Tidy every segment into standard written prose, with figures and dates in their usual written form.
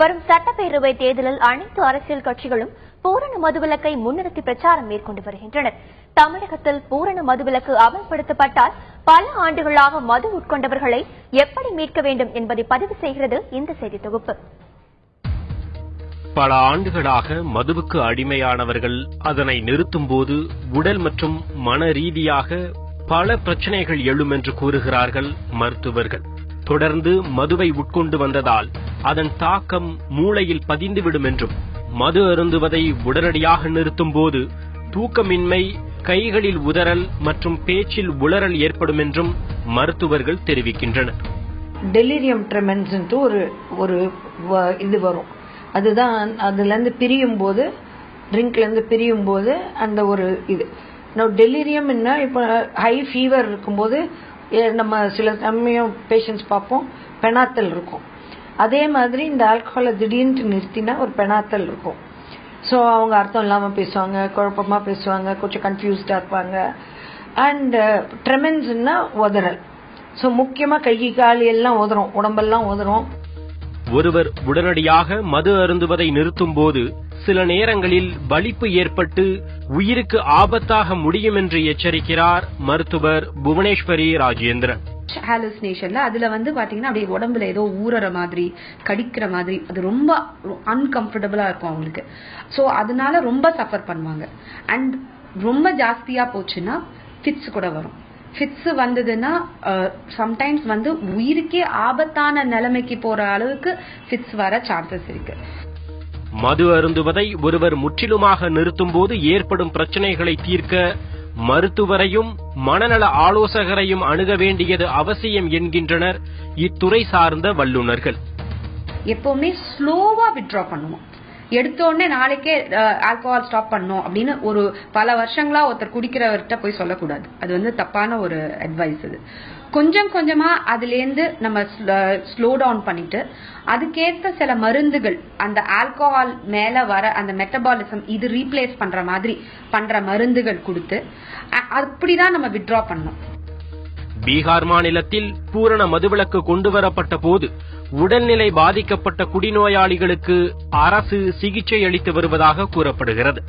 வரும் சட்டப்பேரவை தேர்தலில் அனைத்து அரசியல் கட்சிகளும் பூரண மதுவிலக்கை முன்னிறுத்தி பிரச்சாரம் மேற்கொண்டு வருகின்றனர். தமிழகத்தில் பூரண மதுவிலக்கு அமல்படுத்தப்பட்டால் பல ஆண்டுகளாக மது உட்கொண்டவர்களை எப்படி மீட்க வேண்டும் என்பதை பதிவு செய்கிறது இந்த செய்தி தொகுப்பு. பல ஆண்டுகளாக மதுவுக்கு அடிமையானவர்கள் அதனை நிறுத்தும் போது உடல் மற்றும் மன ரீதியாக பல பிரச்சனைகள் எழும் என்று கூறுகிறார்கள் மருத்துவர்கள். தொடர்ந்து மதுவை உட்கொண்டு வந்ததால் அதன் தாக்கம் மூளையில் பதிந்துவிடும் என்றும், மது அருந்துவதை உடனடியாக நிறுத்தும் போது தூக்கமின்மை, கைகளில் உதறல் மற்றும் பேச்சில் உளறல் ஏற்படும் என்றும் மருத்துவர்கள் தெரிவிக்கின்றனர். டெலிரியம் ட்ரெமென்ஸ் ஒரு இது வரும். அதுதான் அதுல இருந்து பிரியும் போது, ட்ரிங்க்ல இருந்து பிரியும் போது அந்த ஒரு இது. டெலிரியம் என்ன, இப்ப ஹை ஃபீவர் இருக்கும்போது நம்ம சில சமயம் பேஷண்ட்ஸ் பார்ப்போம், பெனாத்தல் இருக்கும். அதே மாதிரி இந்த ஆல்கஹாலை திடீர்னு நிறுத்தினா ஒரு பெனாத்தல் இருக்கும். ஸோ அவங்க அர்த்தம் இல்லாமல் பேசுவாங்க, குழப்பமா பேசுவாங்க, கொஞ்சம் கன்ஃபியூஸ்டா இருப்பாங்க. அண்ட் ட்ரெமென்ஸ்னா உதறல். ஸோ முக்கியமா கை கால் எல்லாம் உதறும், உடம்பெல்லாம் உதறும். ஒருவர் உடனடியாக மது அருந்துவதை நிறுத்தும் போது சில நேரங்களில் வலிப்பு ஏற்பட்டு உயிருக்கு ஆபத்தாக முடியும் என்று எச்சரிக்கிறார் மருத்துவர் புவனேஸ்வரி ராஜேந்திரன். ஹாலுசினேஷன்ல அதுல பாத்தீங்கன்னா அப்படியே உடம்புல ஏதோ ஊறற மாதிரி, கடிக்கிற மாதிரி, அது ரொம்ப அன்கம்ஃபர்டபுளா இருக்கும் அவங்களுக்கு. சோ அதனால ரொம்ப சஃபர் பண்ணுவாங்க. அண்ட் ரொம்ப ஜாஸ்தியா போச்சுன்னா ஃபிட்ஸ் கூட வரும். ஃபிட்ஸ் வந்ததுன்னா சம்டைம்ஸ் உயிருக்கே ஆபத்தான நிலைமைக்கு போற அளவுக்கு ஃபிட்ஸ் வர சான்சஸ் இருக்கு. மது அருந்துவதை ஒருவர் முற்றிலுமாக நிறுத்தும் போது ஏற்படும் பிரச்சனைகளை தீர்க்க மருத்துவரையும் மனநல ஆலோசகரையும் அணுக வேண்டியது அவசியம் என்கின்றனர் இத்துறை சார்ந்த வல்லுநர்கள். எப்பவுமே ஸ்லோவா வித்ட்ரா பண்ணுவோம். எடுத்தோடனே நாளைக்கே ஆல்கஹால் ஸ்டாப் பண்ணணும் அப்படின்னு ஒரு பல வருஷங்களா ஒருத்தர் குடிக்கிறவர்கிட்ட போய் சொல்லக்கூடாது. அது தப்பான ஒரு அட்வைஸ். அது கொஞ்சம் கொஞ்சமா அதுல இருந்து நம்ம ஸ்லோ டவுன் பண்ணிட்டு அதுக்கேற்ற சில மருந்துகள், அந்த ஆல்கஹால் மேல வர அந்த மெட்டபாலிசம் இது ரீப்ளேஸ் பண்ற மாதிரி பண்ற மருந்துகள் கொடுத்து அப்படிதான் நம்ம வித்ட்ரா பண்ணணும். பீகார் மாநிலத்தில் பூரண மதுவிலக்கு கொண்டுவரப்பட்ட போது உடல்நிலை பாதிக்கப்பட்ட குடிநோயாளிகளுக்கு அரசு சிகிச்சை அளித்து வருவதாக கூறப்படுகிறது.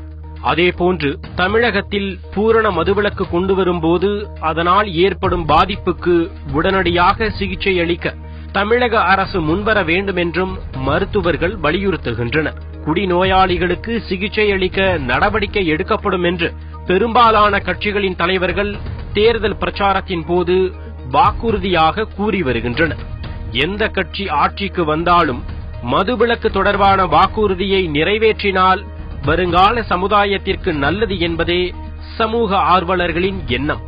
அதேபோன்று தமிழகத்தில் பூரண மதுவிலக்கு கொண்டு வரும்போது அதனால் ஏற்படும் பாதிப்புக்கு உடனடியாக சிகிச்சை அளிக்க தமிழக அரசு முன்வர வேண்டும் என்றும் மருத்துவர்கள் வலியுறுத்துகின்றனர். குடிநோயாளிகளுக்கு சிகிச்சை அளிக்க நடவடிக்கை எடுக்கப்படும் என்று பெரும்பாலான கட்சிகளின் தலைவர்கள் தேர்தல் பிரச்சாரத்தின் போது வாக்குறுதியாக கூறி வருகின்றனர். எந்த கட்சி ஆட்சிக்கு வந்தாலும் மதுவிலக்கு தொடர்பான வாக்குறுதியை நிறைவேற்றினால் வருங்கால சமுதாயத்திற்கு நல்லது என்பதே சமூக ஆர்வலர்களின் எண்ணம்.